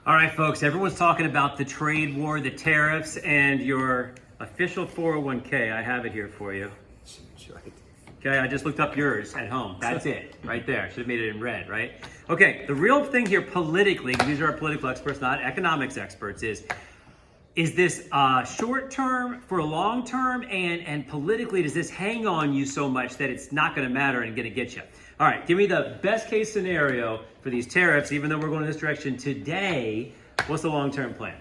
All right, folks, everyone's talking about the trade war, the tariffs, and your official 401k. I have it here for you. Okay, I just looked up yours at home. That's it, right there. Should have made it in red, right? Okay, the real thing here politically, because these are our political experts, not economics experts, is this short term for a long term, and politically, does this hang on you so much that it's not going to matter and going to get you? All right, give me the best case scenario for these tariffs, even though we're going in this direction today. What's the long-term plan?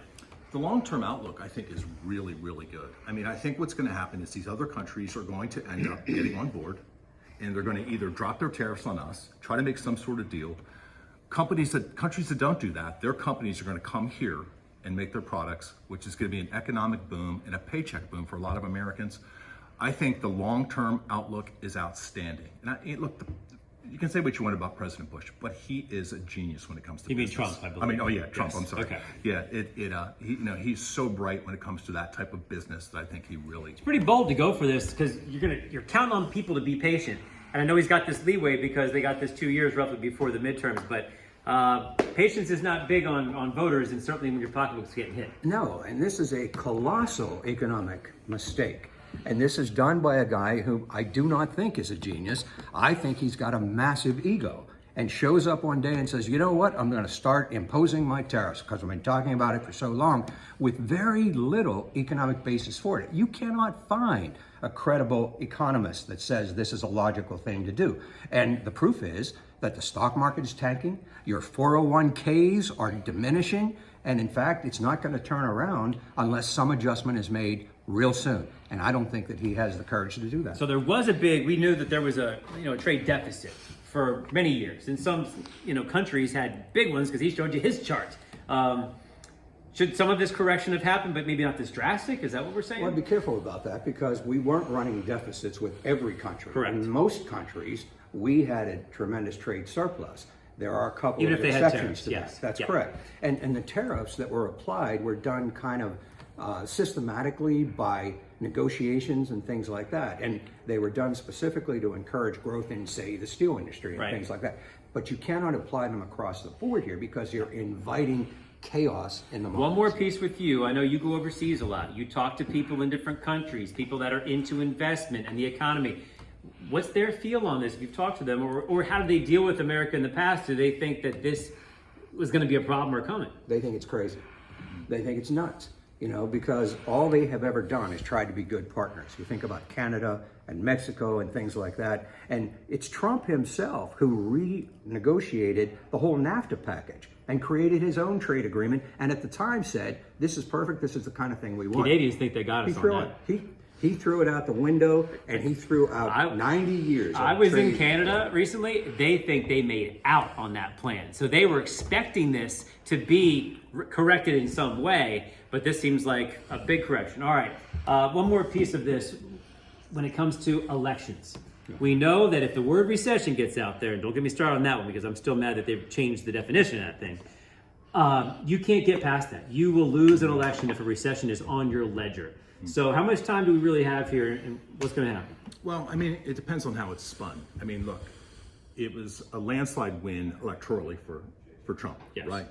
The long-term outlook, I think, is really, really good. I mean, I think what's going to happen is these other countries are going to end up getting on board, and they're going to either drop their tariffs on us, try to make some sort of deal. Countries that don't do that, their companies are going to come here and make their products, which is going to be an economic boom and a paycheck boom for a lot of Americans. I think the long-term outlook is outstanding. And look, you can say what you want about President Bush, but he is a genius when it comes to You mean business. Trump, I believe. Trump. Yes. I'm sorry. Okay. Yeah, he's so bright when it comes to that type of business that I think he really. It's pretty bold to go for this because you're counting on people to be patient, and I know he's got this leeway because they got this 2 years roughly before the midterms, but patience is not big on voters, and certainly when your pocketbook's getting hit. No, and this is a colossal economic mistake. And this is done by a guy who I do not think is a genius. I think he's got a massive ego and shows up one day and says, you know what, I'm going to start imposing my tariffs because I've been talking about it for so long with very little economic basis for it. You cannot find a credible economist that says this is a logical thing to do. And the proof is that the stock market is tanking, your 401ks are diminishing, and in fact, it's not going to turn around unless some adjustment is made real soon. And I don't think that he has the courage to do that. So there was we knew that there was a trade deficit for many years, and some countries had big ones because he showed you his chart. Should some of this correction have happened, but maybe not this drastic? Is that what we're saying? Well, be careful about that because we weren't running deficits with every country. Correct. In most countries, we had a tremendous trade surplus. There are a couple Even of if they had exceptions tariffs, to yes. that. That's Yeah. correct. And the tariffs that were applied were done kind of systematically by negotiations and things like that. And they were done specifically to encourage growth in, say, the steel industry and Right. things like that. But you cannot apply them across the board here because you're inviting chaos in the market. One more piece with you. I know you go overseas a lot. You talk to people in different countries, people that are into investment and the economy. What's their feel on this? If you've talked to them, or how do they deal with America in the past? Do they think that this was going to be a problem or coming? They think it's crazy. They think it's nuts, because all they have ever done is tried to be good partners. You think about Canada and Mexico and things like that. And it's Trump himself who renegotiated the whole NAFTA package and created his own trade agreement. And at the time said, this is perfect. This is the kind of thing we want. Canadians think they got us on that. He threw it out the window, and he threw out 90 years. I was in Canada recently. They think they made out on that plan. So they were expecting this to be corrected in some way, but this seems like a big correction. All right, one more piece of this when it comes to elections. We know that if the word recession gets out there, and don't get me started on that one because I'm still mad that they've changed the definition of that thing, you can't get past that. You will lose an election if a recession is on your ledger. So how much time do we really have here, and what's going to happen? Well, I mean, it depends on how it's spun. I mean, look, it was a landslide win electorally for Trump, Yes. right?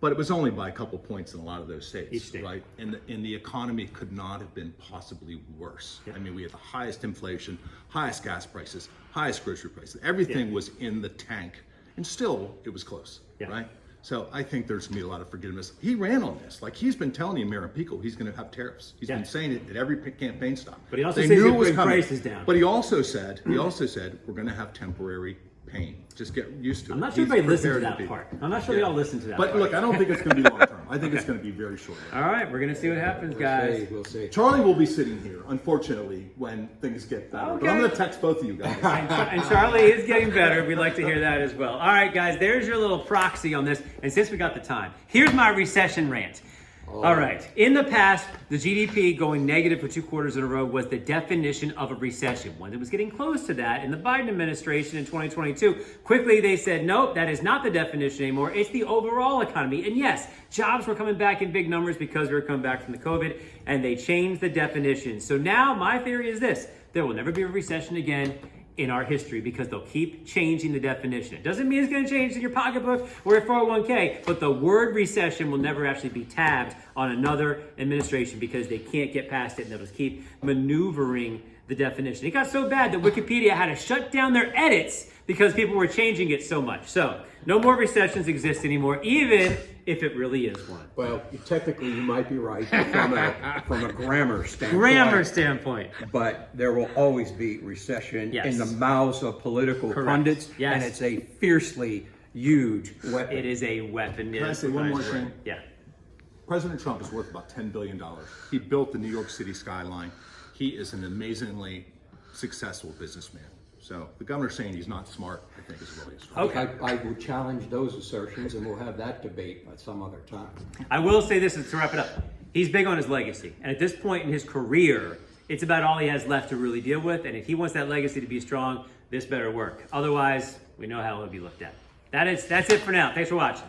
But it was only by a couple points in a lot of those states, Each state. right? And the economy could not have been possibly worse. Yeah. I mean, we had the highest inflation, highest gas prices, highest grocery prices. Everything was in the tank, and still it was close, Yeah. right? So I think there's going to be a lot of forgiveness. He ran on this. Like, he's been telling the American people he's going to have tariffs. He's been saying it at every campaign stop. But he also They said knew he'd it was bring coming. prices down. But he also said we're going to have temporary pain. Just get used to it. I'm not sure He's everybody listened to prepared that be. part. I'm not sure they all listened to that But part. look, I don't think it's going to be long term. I think it's going to be very short. All right, we're going to see what happens, guys. We'll see. Charlie will be sitting here, unfortunately, when things get better. Okay. But I'm going to text both of you guys. And Charlie is getting better. We'd like to hear that as well. All right, guys, there's your little proxy on this. And since we got the time, here's my recession rant. All right. In the past, the GDP going negative for 2 quarters in a row was the definition of a recession. When it was getting close to that in the Biden administration in 2022, quickly they said, nope, that is not the definition anymore. It's the overall economy. And yes, jobs were coming back in big numbers because we were coming back from the COVID, and they changed the definition. So now my theory is this. There will never be a recession again. in our history because they'll keep changing the definition. It doesn't mean it's going to change in your pocketbook or your 401k, but the word recession will never actually be tabbed on another administration because they can't get past it and they'll just keep maneuvering the definition. It got so bad that Wikipedia had to shut down their edits because people were changing it so much. So no more recessions exist anymore, even if it really is one. Well, technically, you might be right from a grammar standpoint. Grammar standpoint. But there will always be recession Yes. in the mouths of political Correct. pundits, Yes. and it's a fiercely huge weapon. It is a weapon. Can I say one more Nice thing? word. Yeah. President Trump is worth about $10 billion. He built the New York City skyline. He is an amazingly successful businessman. So the governor saying he's not smart, I think, is really strong. Okay. I would challenge those assertions, and we'll have that debate at some other time. I will say this to wrap it up. He's big on his legacy. And at this point in his career, it's about all he has left to really deal with. And if he wants that legacy to be strong, this better work. Otherwise, we know how it'll be looked at. That's it for now. Thanks for watching.